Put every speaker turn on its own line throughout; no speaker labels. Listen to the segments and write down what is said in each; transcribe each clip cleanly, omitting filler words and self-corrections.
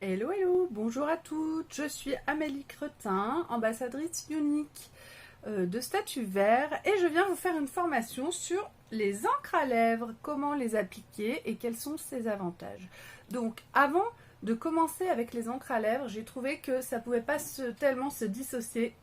Hello, hello, bonjour à toutes, je suis Amélie Cretin, ambassadrice unique de Statut Vert et je viens vous faire une formation sur les encres à lèvres, comment les appliquer et quels sont ses avantages. Donc avant de commencer avec les encres à lèvres, j'ai trouvé que ça ne pouvait pas tellement se dissocier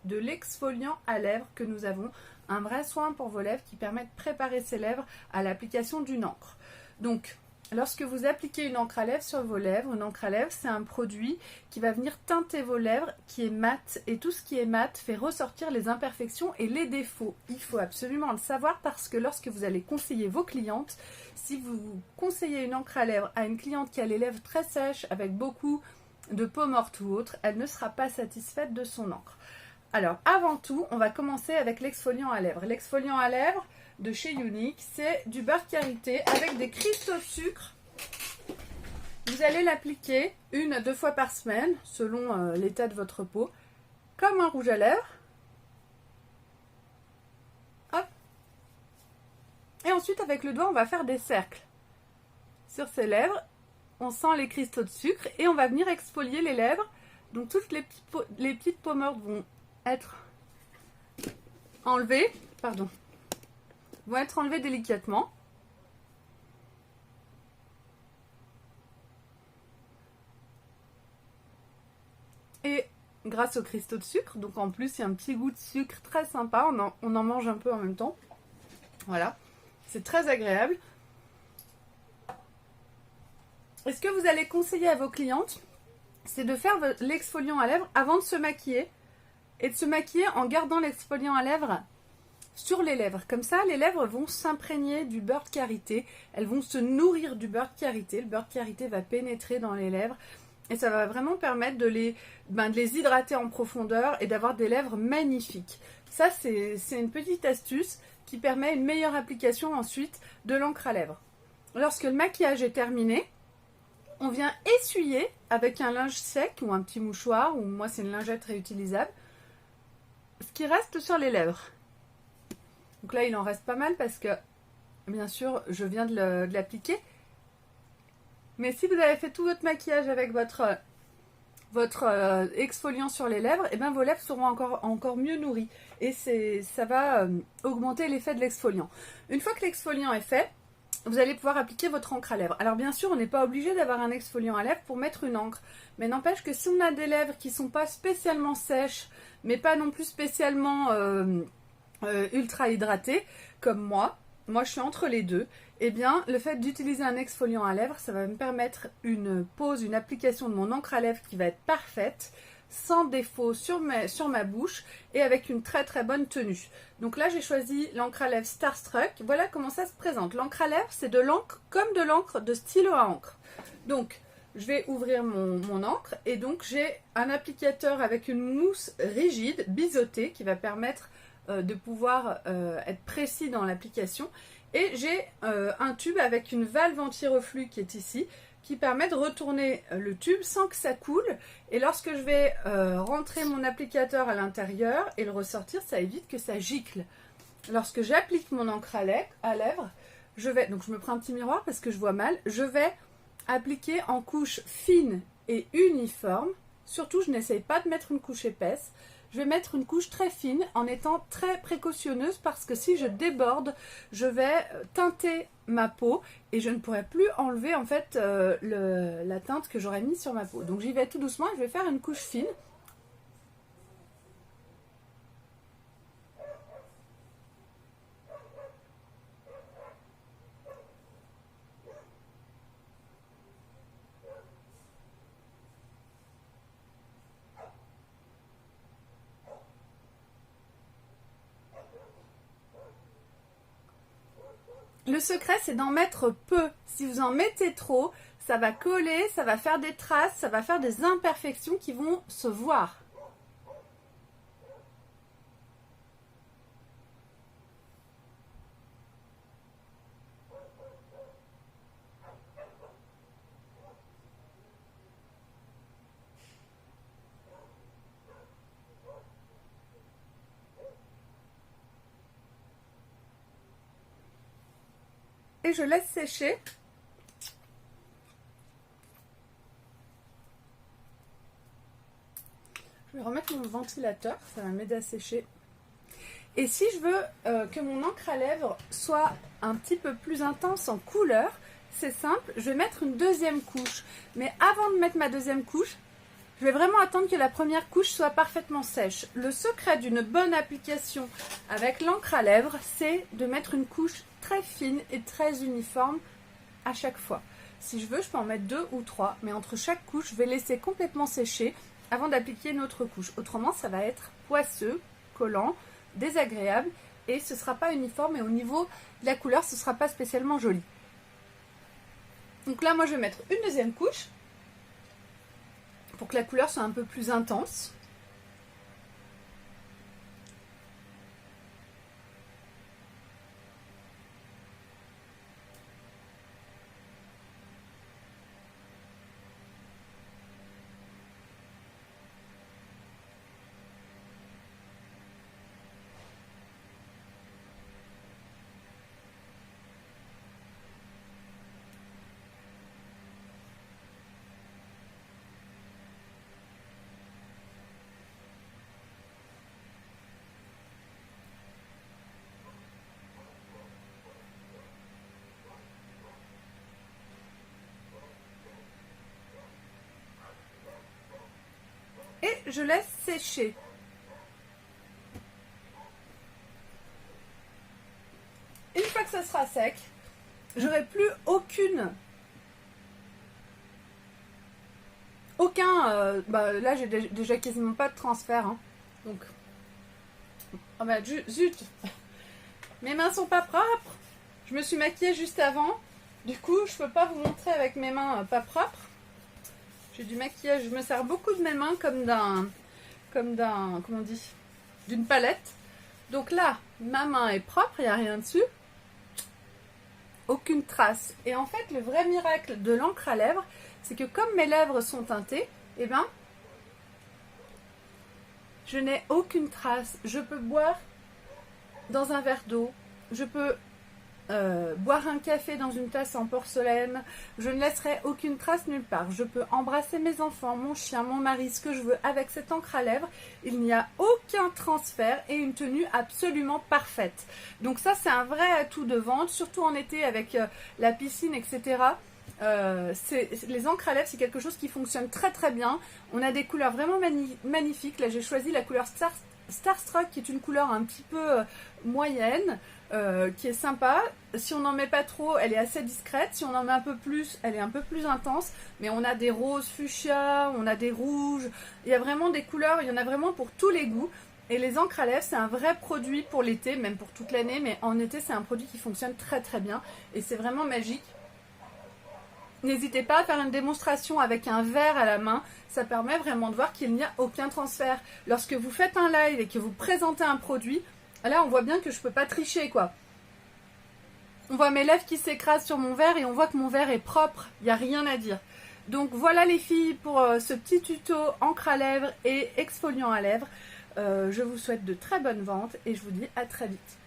de l'exfoliant à lèvres que nous avons, un vrai soin pour vos lèvres qui permet de préparer ses lèvres à l'application d'une encre. Donc lorsque vous appliquez une encre à lèvres sur vos lèvres, une encre à lèvres, c'est un produit qui va venir teinter vos lèvres, qui est mat. Et tout ce qui est mat fait ressortir les imperfections et les défauts. Il faut absolument le savoir parce que lorsque vous allez conseiller vos clientes, si vous conseillez une encre à lèvres à une cliente qui a les lèvres très sèches, avec beaucoup de peau morte ou autre, elle ne sera pas satisfaite de son encre. Alors, avant tout, on va commencer avec l'exfoliant à lèvres. L'exfoliant à lèvres de chez Unique, c'est du beurre de karité avec des cristaux de sucre. Vous allez l'appliquer 1 à 2 fois par semaine, selon l'état de votre peau, comme un rouge à lèvres. Hop. Et ensuite, avec le doigt, on va faire des cercles sur ses lèvres. On sent les cristaux de sucre et on va venir exfolier les lèvres. Donc, toutes les petites peaux mortes vont être enlevées. Vont être enlevées délicatement. Et grâce aux cristaux de sucre, donc en plus il y a un petit goût de sucre très sympa, on en mange un peu en même temps. Voilà, c'est très agréable. Et ce que vous allez conseiller à vos clientes, c'est de faire l'exfoliant à lèvres avant de se maquiller. Et de se maquiller en gardant l'exfoliant à lèvres sur les lèvres. Comme ça, les lèvres vont s'imprégner du beurre de karité. Elles vont se nourrir du beurre de karité. Le beurre de karité va pénétrer dans les lèvres. Et ça va vraiment permettre de les hydrater en profondeur et d'avoir des lèvres magnifiques. Ça, c'est une petite astuce qui permet une meilleure application ensuite de l'encre à lèvres. Lorsque le maquillage est terminé, on vient essuyer avec un linge sec ou un petit mouchoir, ou moi c'est une lingette réutilisable, ce qui reste sur les lèvres. Donc là, il en reste pas mal parce que, bien sûr, je viens de l'appliquer. Mais si vous avez fait tout votre maquillage avec votre exfoliant sur les lèvres, et bien vos lèvres seront encore mieux nourries. Et ça va augmenter l'effet de l'exfoliant. Une fois que l'exfoliant est fait, vous allez pouvoir appliquer votre encre à lèvres. Alors bien sûr, on n'est pas obligé d'avoir un exfoliant à lèvres pour mettre une encre. Mais n'empêche que si on a des lèvres qui ne sont pas spécialement sèches, mais pas non plus spécialement ultra hydratées, comme moi je suis entre les deux, eh bien le fait d'utiliser un exfoliant à lèvres, ça va me permettre une application de mon encre à lèvres qui va être parfaite, sans défaut sur ma bouche et avec une très très bonne tenue. Donc là j'ai choisi l'encre à lèvres Starstruck. Voilà comment ça se présente. L'encre à lèvres, c'est de l'encre comme de l'encre de stylo à encre. Donc je vais ouvrir mon encre et donc j'ai un applicateur avec une mousse rigide, biseautée, qui va permettre de pouvoir être précis dans l'application. Et j'ai un tube avec une valve anti-reflux qui est ici, qui permet de retourner le tube sans que ça coule. Et lorsque je vais rentrer mon applicateur à l'intérieur et le ressortir, ça évite que ça gicle. Lorsque j'applique mon encre à lèvres, donc je me prends un petit miroir parce que je vois mal, je vais appliquer en couche fine et uniforme. Surtout, je n'essaye pas de mettre une couche épaisse. Je vais mettre une couche très fine en étant très précautionneuse parce que si je déborde, je vais teinter ma peau et je ne pourrai plus enlever en fait la teinte que j'aurais mise sur ma peau. Donc j'y vais tout doucement et je vais faire une couche fine. Le secret, c'est d'en mettre peu. Si vous en mettez trop, ça va coller, ça va faire des traces, ça va faire des imperfections qui vont se voir. Et je laisse sécher. vais remettre mon ventilateur, ça va m'aider à sécher. Et si je veux que mon encre à lèvres soit un petit peu plus intense en couleur, c'est simple, je vais mettre une deuxième couche. Mais avant de mettre ma deuxième couche, je vais vraiment attendre que la première couche soit parfaitement sèche. Le secret d'une bonne application avec l'encre à lèvres, c'est de mettre une couche très fine et très uniforme à chaque fois. Si je veux, je peux en mettre 2 ou 3, mais entre chaque couche, je vais laisser complètement sécher avant d'appliquer une autre couche. Autrement, ça va être poisseux, collant, désagréable et ce ne sera pas uniforme et au niveau de la couleur, ce ne sera pas spécialement joli. Donc là, moi, je vais mettre une deuxième couche pour que la couleur soit un peu plus intense. Et je laisse sécher. Une fois que ça sera sec, j'aurai plus là j'ai déjà quasiment pas de transfert, hein. Donc, oh bah, zut, mes mains sont pas propres. Je me suis maquillée juste avant, du coup je peux pas vous montrer avec mes mains pas propres. J'ai du maquillage, je me sers beaucoup de mes mains comment on dit, d'une palette. Donc là, ma main est propre, il n'y a rien dessus. Aucune trace. Et en fait, le vrai miracle de l'encre à lèvres, c'est que comme mes lèvres sont teintées, eh ben, je n'ai aucune trace. Je peux boire dans un verre d'eau, je peux boire un café dans une tasse en porcelaine, je ne laisserai aucune trace nulle part. Je peux embrasser mes enfants, mon chien, mon mari, ce que je veux avec cette encre à lèvres. Il n'y a aucun transfert et une tenue absolument parfaite. Donc ça, c'est un vrai atout de vente, surtout en été avec la piscine, etc. Les encres à lèvres, c'est quelque chose qui fonctionne très très bien. On a des couleurs vraiment magnifiques. Là, j'ai choisi la couleur Starstruck, qui est une couleur un petit peu moyenne, qui est sympa. Si on n'en met pas trop, elle est assez discrète. Si on en met un peu plus, elle est un peu plus intense. Mais on a des roses fuchsia, on a des rouges. Il y a vraiment des couleurs, il y en a vraiment pour tous les goûts. Et les encres à lèvres, c'est un vrai produit pour l'été, même pour toute l'année. Mais en été, c'est un produit qui fonctionne très très bien. Et c'est vraiment magique. N'hésitez pas à faire une démonstration avec un verre à la main. Ça permet vraiment de voir qu'il n'y a aucun transfert. Lorsque vous faites un live et que vous présentez un produit, là on voit bien que je ne peux pas tricher, quoi. On voit mes lèvres qui s'écrasent sur mon verre et on voit que mon verre est propre. Il n'y a rien à dire. Donc voilà les filles pour ce petit tuto encre à lèvres et exfoliant à lèvres. Je vous souhaite de très bonnes ventes et je vous dis à très vite.